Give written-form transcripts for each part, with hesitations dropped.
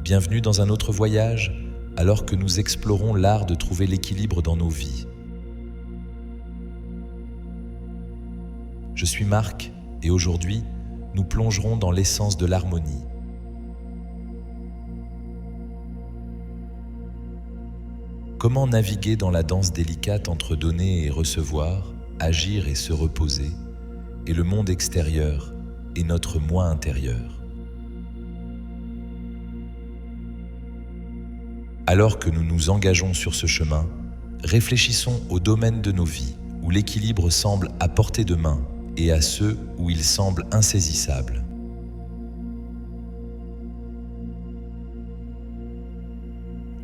Bienvenue dans un autre voyage, alors que nous explorons l'art de trouver l'équilibre dans nos vies. Je suis Marc et aujourd'hui, nous plongerons dans l'essence de l'harmonie. Comment naviguer dans la danse délicate entre donner et recevoir, agir et se reposer, et le monde extérieur et notre moi intérieur. Alors que nous nous engageons sur ce chemin, réfléchissons aux domaines de nos vies où l'équilibre semble à portée de main et à ceux où il semble insaisissable.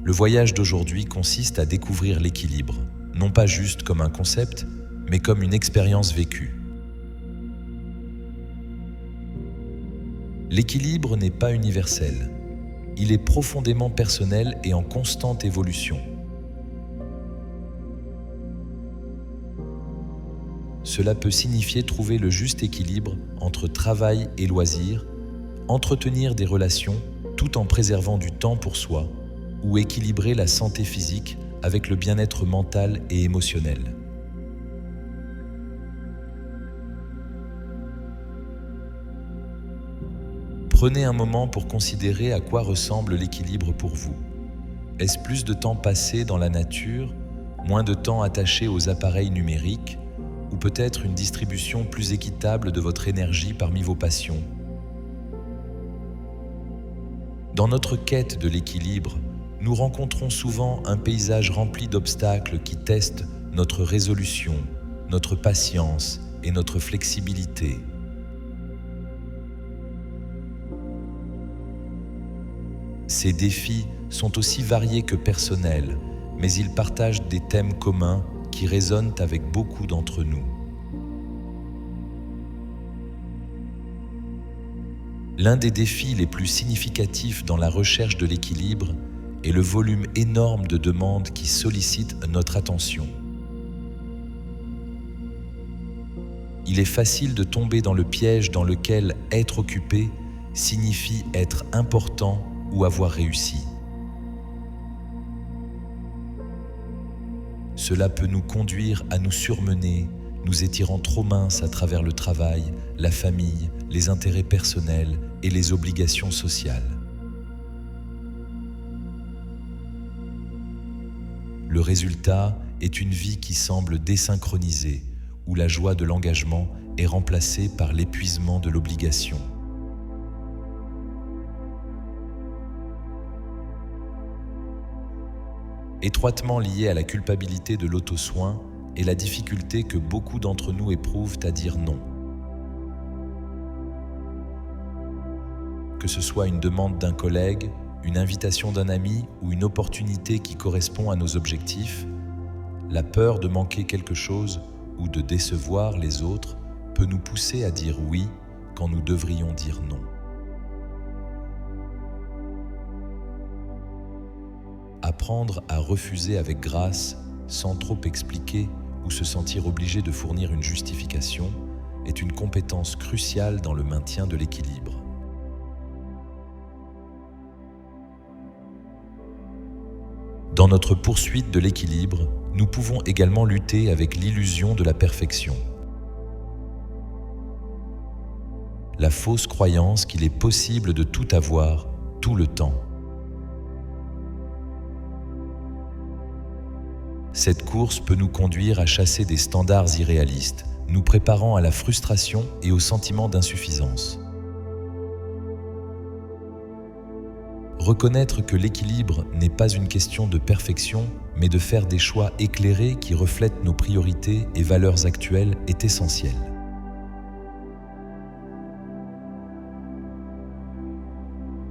Le voyage d'aujourd'hui consiste à découvrir l'équilibre, non pas juste comme un concept, mais comme une expérience vécue. L'équilibre n'est pas universel. Il est profondément personnel et en constante évolution. Cela peut signifier trouver le juste équilibre entre travail et loisirs, entretenir des relations tout en préservant du temps pour soi, ou équilibrer la santé physique avec le bien-être mental et émotionnel. Prenez un moment pour considérer à quoi ressemble l'équilibre pour vous. Est-ce plus de temps passé dans la nature, moins de temps attaché aux appareils numériques, ou peut-être une distribution plus équitable de votre énergie parmi vos passions? Dans notre quête de l'équilibre, nous rencontrons souvent un paysage rempli d'obstacles qui testent notre résolution, notre patience et notre flexibilité. Ces défis sont aussi variés que personnels, mais ils partagent des thèmes communs qui résonnent avec beaucoup d'entre nous. L'un des défis les plus significatifs dans la recherche de l'équilibre est le volume énorme de demandes qui sollicitent notre attention. Il est facile de tomber dans le piège dans lequel être occupé signifie être important ou avoir réussi. Cela peut nous conduire à nous surmener, nous étirant trop minces à travers le travail, la famille, les intérêts personnels et les obligations sociales. Le résultat est une vie qui semble désynchronisée, où la joie de l'engagement est remplacée par l'épuisement de l'obligation. Étroitement lié à la culpabilité de l'auto-soin est la difficulté que beaucoup d'entre nous éprouvent à dire non. Que ce soit une demande d'un collègue, une invitation d'un ami ou une opportunité qui correspond à nos objectifs, la peur de manquer quelque chose ou de décevoir les autres peut nous pousser à dire oui quand nous devrions dire non. Apprendre à refuser avec grâce, sans trop expliquer ou se sentir obligé de fournir une justification, est une compétence cruciale dans le maintien de l'équilibre. Dans notre poursuite de l'équilibre, nous pouvons également lutter avec l'illusion de la perfection. La fausse croyance qu'il est possible de tout avoir, tout le temps. Cette course peut nous conduire à chasser des standards irréalistes, nous préparant à la frustration et au sentiment d'insuffisance. Reconnaître que l'équilibre n'est pas une question de perfection, mais de faire des choix éclairés qui reflètent nos priorités et valeurs actuelles est essentiel.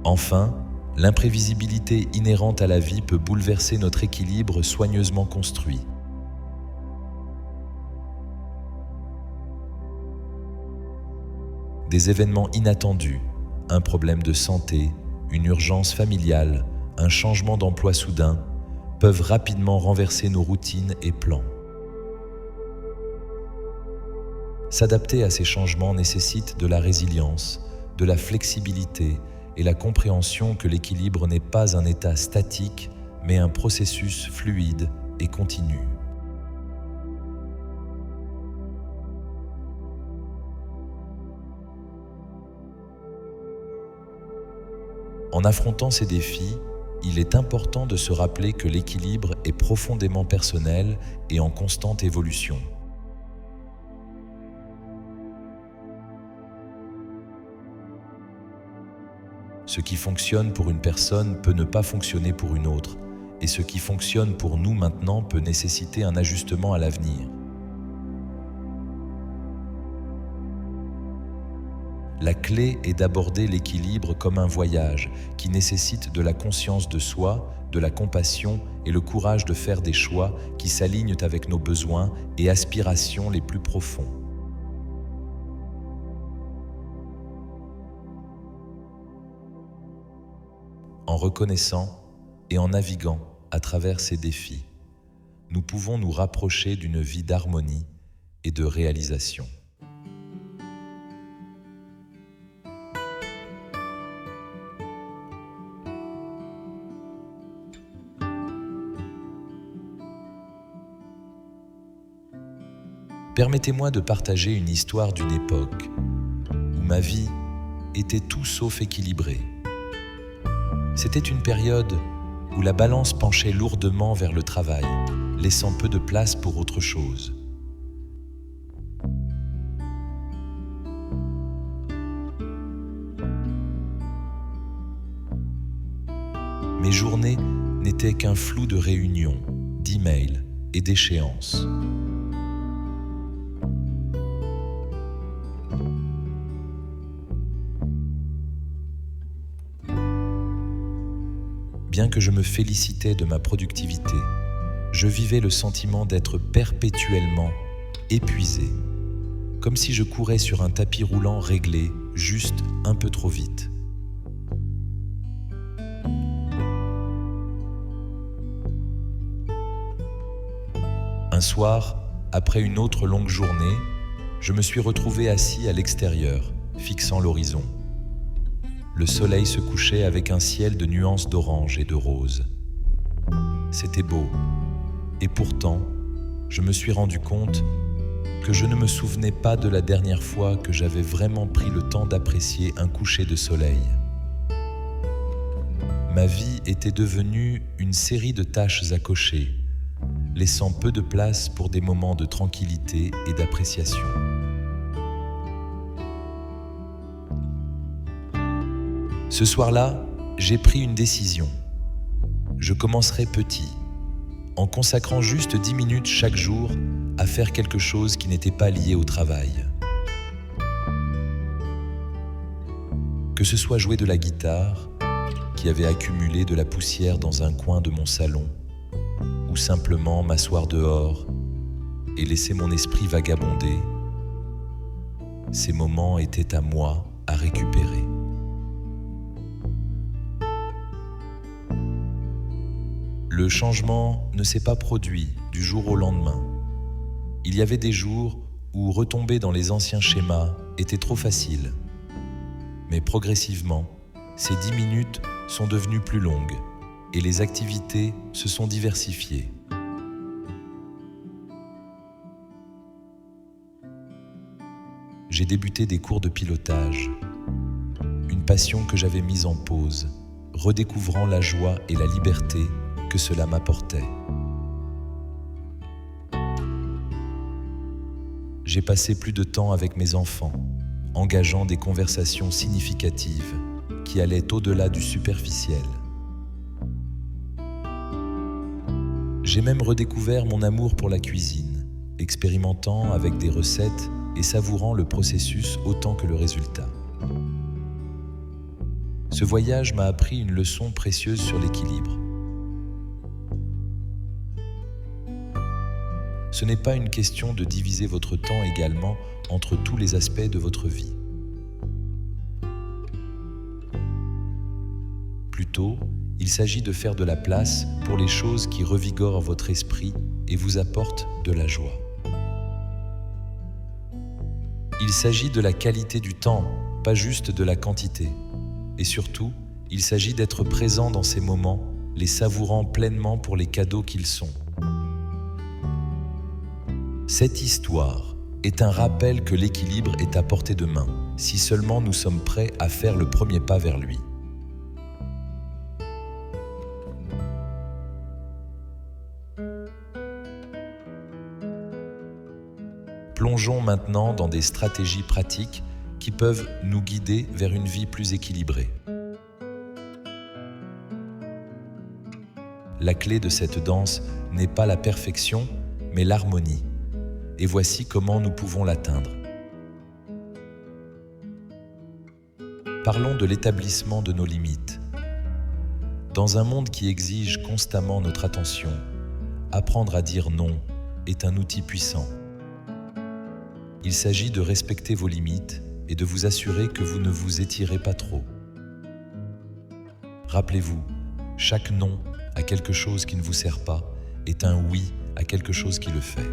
Enfin, l'imprévisibilité inhérente à la vie peut bouleverser notre équilibre soigneusement construit. Des événements inattendus, un problème de santé, une urgence familiale, un changement d'emploi soudain, peuvent rapidement renverser nos routines et plans. S'adapter à ces changements nécessite de la résilience, de la flexibilité et la compréhension que l'équilibre n'est pas un état statique, mais un processus fluide et continu. En affrontant ces défis, il est important de se rappeler que l'équilibre est profondément personnel et en constante évolution. Ce qui fonctionne pour une personne peut ne pas fonctionner pour une autre, et ce qui fonctionne pour nous maintenant peut nécessiter un ajustement à l'avenir. La clé est d'aborder l'équilibre comme un voyage qui nécessite de la conscience de soi, de la compassion et le courage de faire des choix qui s'alignent avec nos besoins et aspirations les plus profonds. En reconnaissant et en naviguant à travers ces défis, nous pouvons nous rapprocher d'une vie d'harmonie et de réalisation. Permettez-moi de partager une histoire d'une époque où ma vie était tout sauf équilibrée. C'était une période où la balance penchait lourdement vers le travail, laissant peu de place pour autre chose. Mes journées n'étaient qu'un flou de réunions, d'emails et d'échéances. Bien que je me félicitais de ma productivité, je vivais le sentiment d'être perpétuellement épuisé, comme si je courais sur un tapis roulant réglé juste un peu trop vite. Un soir, après une autre longue journée, je me suis retrouvé assis à l'extérieur, fixant l'horizon. Le soleil se couchait avec un ciel de nuances d'orange et de rose. C'était beau, et pourtant, je me suis rendu compte que je ne me souvenais pas de la dernière fois que j'avais vraiment pris le temps d'apprécier un coucher de soleil. Ma vie était devenue une série de tâches à cocher, laissant peu de place pour des moments de tranquillité et d'appréciation. Ce soir-là, j'ai pris une décision. Je commencerai petit, en consacrant juste 10 minutes chaque jour à faire quelque chose qui n'était pas lié au travail. Que ce soit jouer de la guitare, qui avait accumulé de la poussière dans un coin de mon salon, ou simplement m'asseoir dehors et laisser mon esprit vagabonder, ces moments étaient à moi à récupérer. Le changement ne s'est pas produit du jour au lendemain. Il y avait des jours où retomber dans les anciens schémas était trop facile. Mais progressivement, ces 10 minutes sont devenues plus longues et les activités se sont diversifiées. J'ai débuté des cours de pilotage, une passion que j'avais mise en pause, redécouvrant la joie et la liberté que cela m'apportait. J'ai passé plus de temps avec mes enfants, engageant des conversations significatives qui allaient au-delà du superficiel. J'ai même redécouvert mon amour pour la cuisine, expérimentant avec des recettes et savourant le processus autant que le résultat. Ce voyage m'a appris une leçon précieuse sur l'équilibre. Ce n'est pas une question de diviser votre temps également entre tous les aspects de votre vie. Plutôt, il s'agit de faire de la place pour les choses qui revigorent votre esprit et vous apportent de la joie. Il s'agit de la qualité du temps, pas juste de la quantité. Et surtout, il s'agit d'être présent dans ces moments, les savourant pleinement pour les cadeaux qu'ils sont. Cette histoire est un rappel que l'équilibre est à portée de main, si seulement nous sommes prêts à faire le premier pas vers lui. Plongeons maintenant dans des stratégies pratiques qui peuvent nous guider vers une vie plus équilibrée. La clé de cette danse n'est pas la perfection, mais l'harmonie. Et voici comment nous pouvons l'atteindre. Parlons de l'établissement de nos limites. Dans un monde qui exige constamment notre attention, apprendre à dire non est un outil puissant. Il s'agit de respecter vos limites et de vous assurer que vous ne vous étirez pas trop. Rappelez-vous, chaque non à quelque chose qui ne vous sert pas est un oui à quelque chose qui le fait.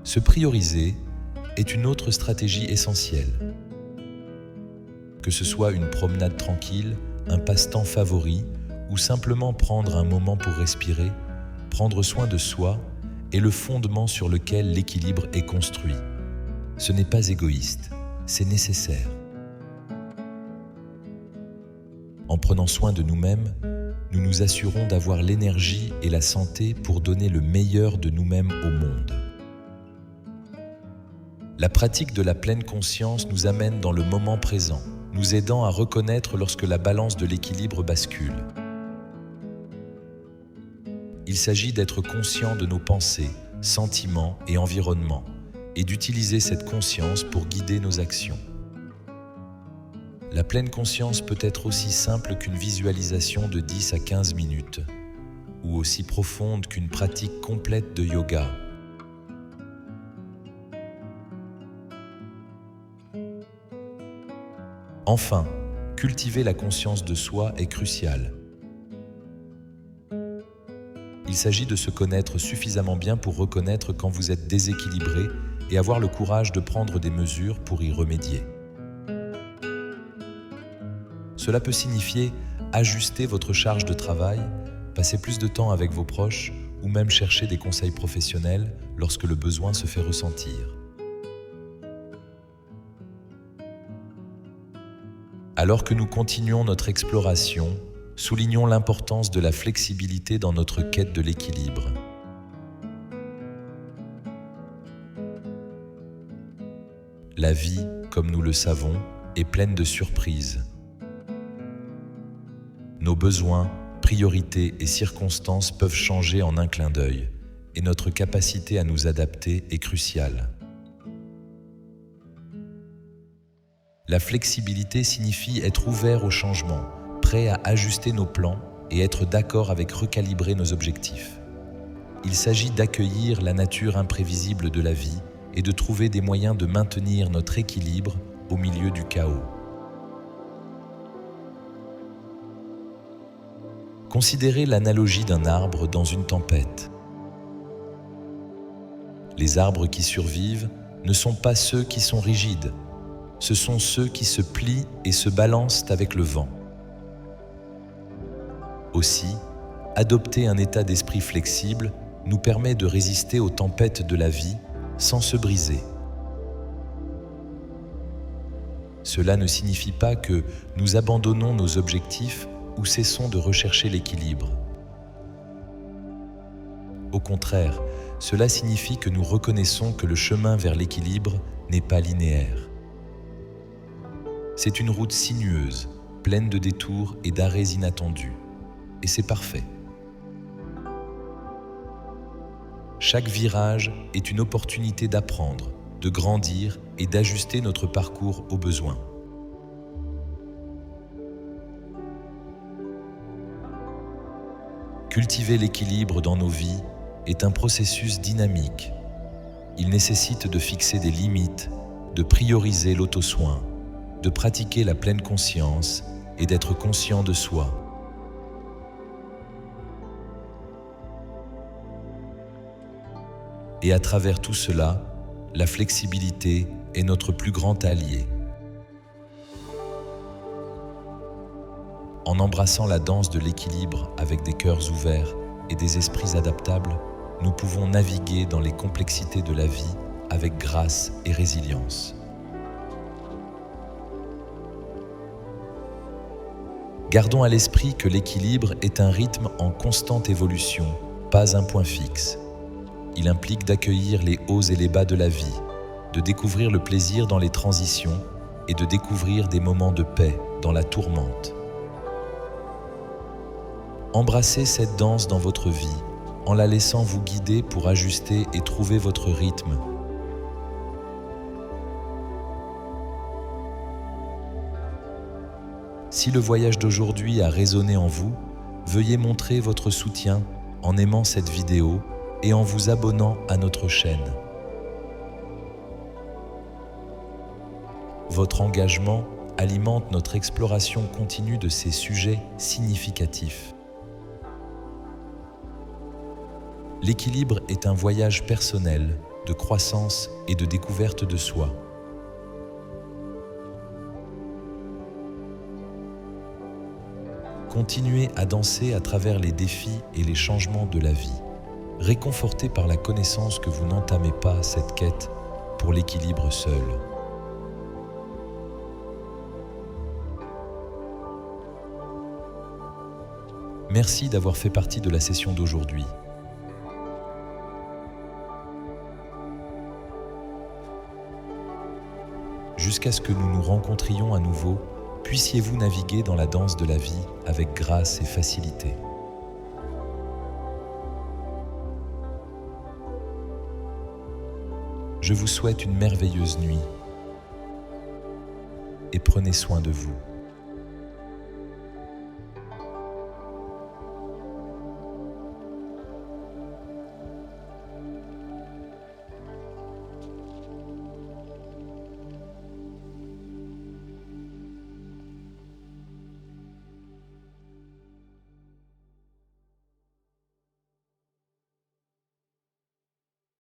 Se prioriser est une autre stratégie essentielle. Que ce soit une promenade tranquille, un passe-temps favori ou simplement prendre un moment pour respirer, prendre soin de soi est le fondement sur lequel l'équilibre est construit. Ce n'est pas égoïste, c'est nécessaire. En prenant soin de nous-mêmes, nous nous assurons d'avoir l'énergie et la santé pour donner le meilleur de nous-mêmes au monde. La pratique de la pleine conscience nous amène dans le moment présent, nous aidant à reconnaître lorsque la balance de l'équilibre bascule. Il s'agit d'être conscient de nos pensées, sentiments et environnements, et d'utiliser cette conscience pour guider nos actions. La pleine conscience peut être aussi simple qu'une visualisation de 10 à 15 minutes, ou aussi profonde qu'une pratique complète de yoga. Enfin, cultiver la conscience de soi est crucial. Il s'agit de se connaître suffisamment bien pour reconnaître quand vous êtes déséquilibré et avoir le courage de prendre des mesures pour y remédier. Cela peut signifier ajuster votre charge de travail, passer plus de temps avec vos proches ou même chercher des conseils professionnels lorsque le besoin se fait ressentir. Alors que nous continuons notre exploration, soulignons l'importance de la flexibilité dans notre quête de l'équilibre. La vie, comme nous le savons, est pleine de surprises. Nos besoins, priorités et circonstances peuvent changer en un clin d'œil, et notre capacité à nous adapter est cruciale. La flexibilité signifie être ouvert au changement, prêt à ajuster nos plans et être d'accord avec recalibrer nos objectifs. Il s'agit d'accueillir la nature imprévisible de la vie et de trouver des moyens de maintenir notre équilibre au milieu du chaos. Considérez l'analogie d'un arbre dans une tempête. Les arbres qui survivent ne sont pas ceux qui sont rigides, ce sont ceux qui se plient et se balancent avec le vent. Aussi, adopter un état d'esprit flexible nous permet de résister aux tempêtes de la vie sans se briser. Cela ne signifie pas que nous abandonnons nos objectifs ou cessons de rechercher l'équilibre. Au contraire, cela signifie que nous reconnaissons que le chemin vers l'équilibre n'est pas linéaire. C'est une route sinueuse, pleine de détours et d'arrêts inattendus. Et c'est parfait. Chaque virage est une opportunité d'apprendre, de grandir et d'ajuster notre parcours aux besoins. Cultiver l'équilibre dans nos vies est un processus dynamique. Il nécessite de fixer des limites, de prioriser l'auto-soin, de pratiquer la pleine conscience et d'être conscient de soi. Et à travers tout cela, la flexibilité est notre plus grand allié. En embrassant la danse de l'équilibre avec des cœurs ouverts et des esprits adaptables, nous pouvons naviguer dans les complexités de la vie avec grâce et résilience. Gardons à l'esprit que l'équilibre est un rythme en constante évolution, pas un point fixe. Il implique d'accueillir les hauts et les bas de la vie, de découvrir le plaisir dans les transitions et de découvrir des moments de paix dans la tourmente. Embrassez cette danse dans votre vie en la laissant vous guider pour ajuster et trouver votre rythme. Si le voyage d'aujourd'hui a résonné en vous, veuillez montrer votre soutien en aimant cette vidéo et en vous abonnant à notre chaîne. Votre engagement alimente notre exploration continue de ces sujets significatifs. L'équilibre est un voyage personnel de croissance et de découverte de soi. Continuez à danser à travers les défis et les changements de la vie, réconforté par la connaissance que vous n'entamez pas cette quête pour l'équilibre seul. Merci d'avoir fait partie de la session d'aujourd'hui. Jusqu'à ce que nous nous rencontrions à nouveau, puissiez-vous naviguer dans la danse de la vie avec grâce et facilité. Je vous souhaite une merveilleuse nuit et prenez soin de vous.